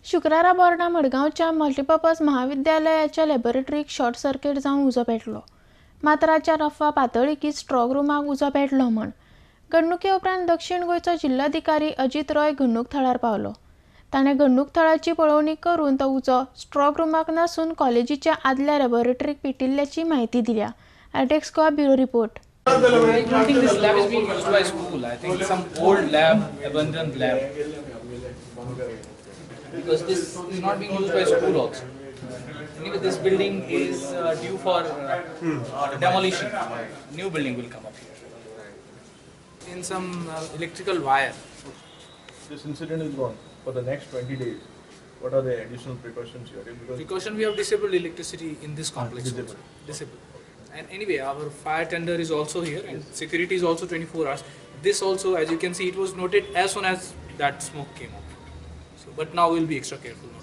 शुक्रारा बोर्डा मडगांवच्या मल्टीपर्पज महाविद्यालयाच्या लॅबोरेटरीक शॉर्ट सर्किट जावन उजो पेटलो. मात रातच्या अफवा पातळी की स्ट्रॉंग रूमाक उजो पेटलो म्हण. घडणुके उपरांत दक्षिण गोंयचो जिल्हाधिकारी अजित रॉय घडणूक थळार पावलो. ताणें घडणूक थळाची पळोवणी करून तो उजो स्ट्रॉंग रूमाक नासून कॉलेजीच्या आदल्या लॅबोरेटरीक पेटिल्ल्याची म्हायती दिल्या. आर्टेक्स Goa bureau report. I don't think this lab is being used by school. I think it's some old lab, abandoned lab. Because this is not being used by school also. Anyway, this building is due for demolition. New building will come up here. In some electrical wire. This incident is gone for the next 20 days. What are the additional precautions you are taking? Precaution, we have disabled electricity in this complex. Disabled. And anyway, our fire tender is also here, and security is also 24 hours. This also, as you can see, it was noted as soon as that smoke came up. So, but now we'll be extra careful.